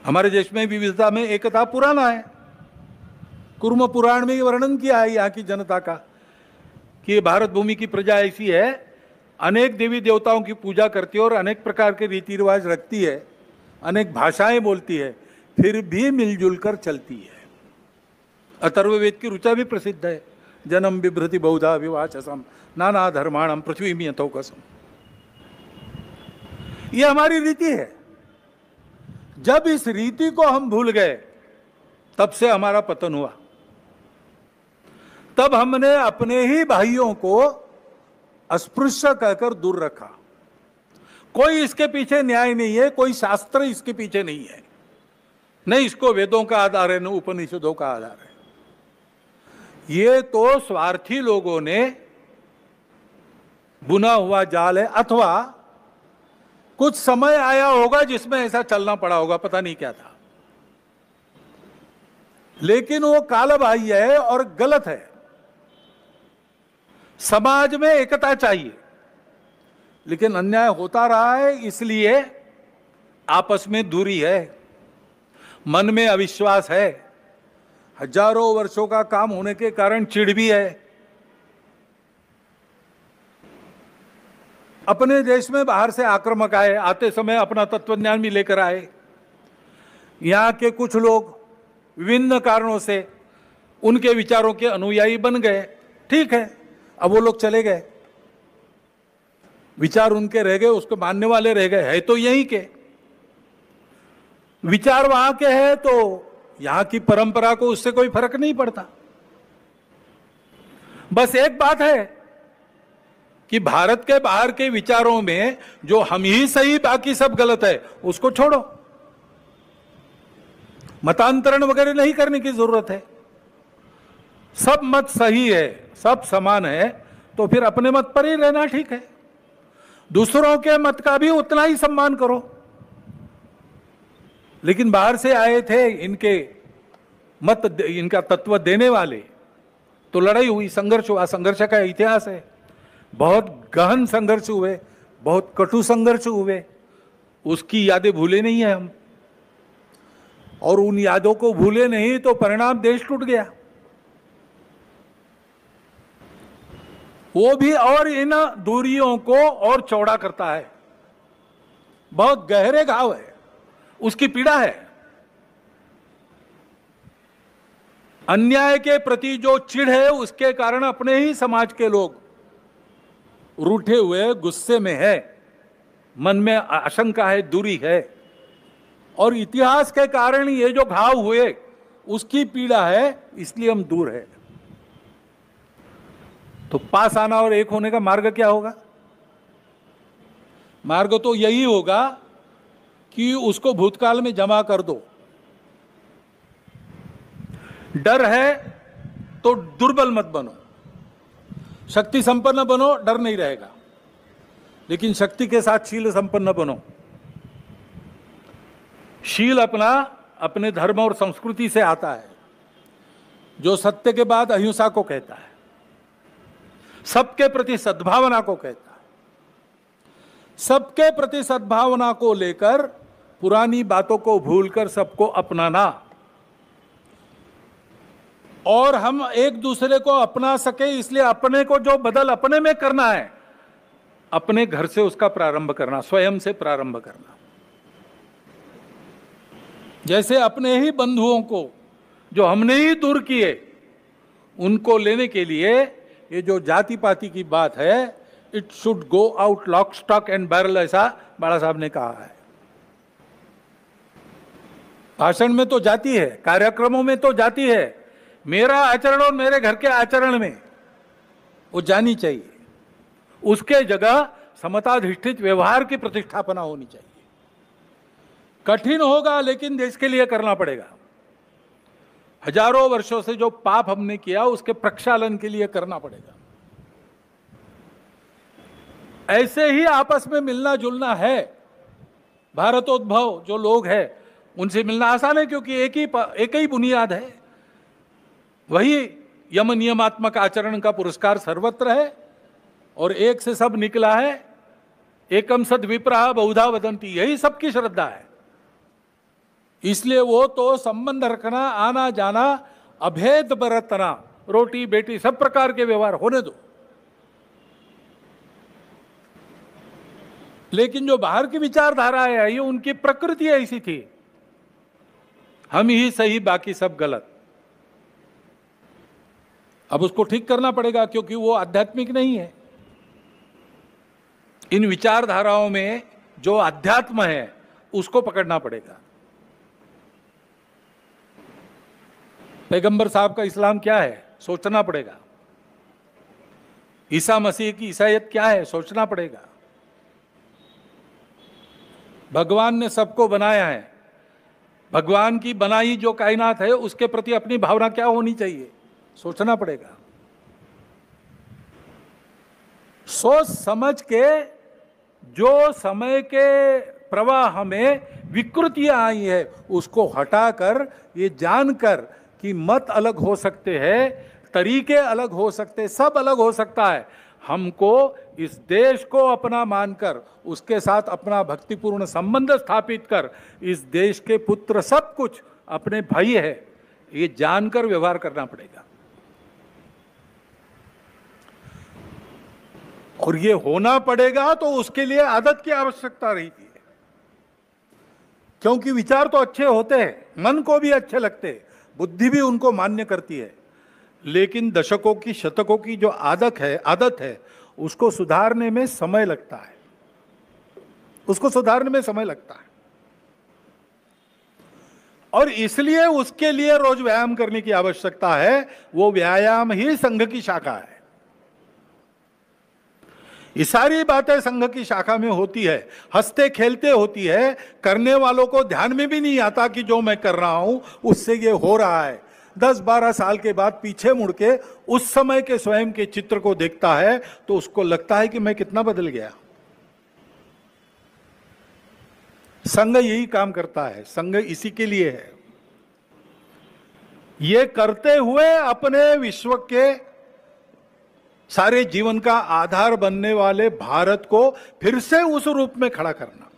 हमारे देश में विविधता में एकता पुराना है। कुर्म पुराण में वर्णन किया है यहाँ की जनता का कि ये भारत भूमि की प्रजा ऐसी है, अनेक देवी देवताओं की पूजा करती है और अनेक प्रकार के रीति रिवाज रखती है, अनेक भाषाएं बोलती है, फिर भी मिलजुल कर चलती है। अथर्ववेद की ऋचा भी प्रसिद्ध है, जन्म बिभ्रति बहुधा विवाचसम नाना धर्माणम पृथ्वी में यथोकसम। ये हमारी रीति है। जब इस रीति को हम भूल गए तब से हमारा पतन हुआ। तब हमने अपने ही भाइयों को अस्पृश्य कहकर दूर रखा। कोई इसके पीछे न्याय नहीं है, कोई शास्त्र इसके पीछे नहीं है, न इसको वेदों का आधार है न उपनिषदों का आधार है। ये तो स्वार्थी लोगों ने बुना हुआ जाल है, अथवा कुछ समय आया होगा जिसमें ऐसा चलना पड़ा होगा, पता नहीं क्या था, लेकिन वो कालबाह्य है और गलत है। समाज में एकता चाहिए, लेकिन अन्याय होता रहा है, इसलिए आपस में दूरी है, मन में अविश्वास है, हजारों वर्षों का काम होने के कारण चिढ़ भी है। अपने देश में बाहर से आक्रमक आए, आते समय अपना तत्वज्ञान भी लेकर आए। यहाँ के कुछ लोग विभिन्न कारणों से उनके विचारों के अनुयायी बन गए, ठीक है, अब वो लोग चले गए, विचार उनके रह गए, उसको मानने वाले रह गए, है तो यहीं के विचार, वहां के हैं, तो यहां की परंपरा को उससे कोई फर्क नहीं पड़ता। बस एक बात है कि भारत के बाहर के विचारों में जो हम ही सही बाकी सब गलत है, उसको छोड़ो। मतांतरण वगैरह नहीं करने की जरूरत है। सब मत सही है, सब समान है, तो फिर अपने मत पर ही रहना ठीक है। दूसरों के मत का भी उतना ही सम्मान करो। लेकिन बाहर से आए थे इनके मत, इनका तत्व देने वाले, तो लड़ाई हुई, संघर्ष हुआ, संघर्ष का इतिहास है। बहुत गहन संघर्ष हुए, बहुत कटु संघर्ष हुए, उसकी यादें भूले नहीं है हम, और उन यादों को भूले नहीं तो परिणाम देश टूट गया। वो भी और इन दूरियों को और चौड़ा करता है। बहुत गहरे घाव है, उसकी पीड़ा है। अन्याय के प्रति जो चिढ़ है, उसके कारण अपने ही समाज के लोग रूठे हुए, गुस्से में है, मन में आशंका है, दूरी है, और इतिहास के कारण ये जो घाव हुए उसकी पीड़ा है, इसलिए हम दूर है। तो पास आना और एक होने का मार्ग क्या होगा? मार्ग तो यही होगा कि उसको भूतकाल में जमा कर दो। डर है तो दुर्बल मत बनो, शक्ति संपन्न बनो, डर नहीं रहेगा, लेकिन शक्ति के साथ शील संपन्न बनो। शील अपना अपने धर्म और संस्कृति से आता है, जो सत्य के बाद अहिंसा को कहता है, सबके प्रति सद्भावना को कहता है। सबके प्रति सद्भावना को लेकर पुरानी बातों को भूलकर सबको अपनाना, और हम एक दूसरे को अपना सके इसलिए अपने को जो बदल अपने में करना है, अपने घर से उसका प्रारंभ करना, स्वयं से प्रारंभ करना। जैसे अपने ही बंधुओं को जो हमने ही दूर किए, उनको लेने के लिए ये जो जाति पाति की बात है, it should go out lock stock and barrel, ऐसा बाला साहब ने कहा है। भाषण में तो जाति है, कार्यक्रमों में तो जाति है, मेरा आचरण और मेरे घर के आचरण में वो जानी चाहिए। उसके जगह समताधिष्ठित व्यवहार की प्रतिष्ठापना होनी चाहिए। कठिन होगा, लेकिन देश के लिए करना पड़ेगा। हजारों वर्षों से जो पाप हमने किया, उसके प्रक्षालन के लिए करना पड़ेगा। ऐसे ही आपस में मिलना जुलना है। भारतोद्भव जो लोग हैं उनसे मिलना आसान है, क्योंकि एक ही बुनियाद है। वही यम नियमात्मक आचरण का पुरस्कार सर्वत्र है, और एक से सब निकला है। एकम सद विप्रहा बहुधा वदंती, यही सबकी श्रद्धा है। इसलिए वो तो संबंध रखना, आना जाना, अभेद बरतना, रोटी बेटी सब प्रकार के व्यवहार होने दो। लेकिन जो बाहर की विचारधारा है, ये उनकी प्रकृति ऐसी थी, हम ही सही बाकी सब गलत। अब उसको ठीक करना पड़ेगा, क्योंकि वो आध्यात्मिक नहीं है। इन विचारधाराओं में जो अध्यात्म है उसको पकड़ना पड़ेगा। पैगंबर साहब का इस्लाम क्या है, सोचना पड़ेगा। ईसा मसीह की ईसाईयत क्या है, सोचना पड़ेगा। भगवान ने सबको बनाया है, भगवान की बनाई जो कायनात है उसके प्रति अपनी भावना क्या होनी चाहिए, सोचना पड़ेगा। सोच समझ के जो समय के प्रवाह में विकृतियां आई है उसको हटाकर, ये जानकर कि मत अलग हो सकते हैं, तरीके अलग हो सकते, सब अलग हो सकता है, हमको इस देश को अपना मानकर उसके साथ अपना भक्तिपूर्ण संबंध स्थापित कर, इस देश के पुत्र सब कुछ अपने भाई है, ये जानकर व्यवहार करना पड़ेगा। और ये होना पड़ेगा तो उसके लिए आदत की आवश्यकता रहती है, क्योंकि विचार तो अच्छे होते हैं, मन को भी अच्छे लगते हैं, बुद्धि भी उनको मान्य करती है, लेकिन दशकों की शतकों की जो आदत है उसको सुधारने में समय लगता है, उसको सुधारने में समय लगता है। और इसलिए उसके लिए रोज व्यायाम करने की आवश्यकता है। वो व्यायाम ही संघ की शाखा है। ये सारी बातें संघ की शाखा में होती है, हंसते खेलते होती है, करने वालों को ध्यान में भी नहीं आता कि जो मैं कर रहा हूं उससे ये हो रहा है। 10-12 साल के बाद पीछे मुड़ के उस समय के स्वयं के चित्र को देखता है तो उसको लगता है कि मैं कितना बदल गया। संघ यही काम करता है, संघ इसी के लिए है। ये करते हुए अपने विश्व के सारे जीवन का आधार बनने वाले भारत को फिर से उस रूप में खड़ा करना।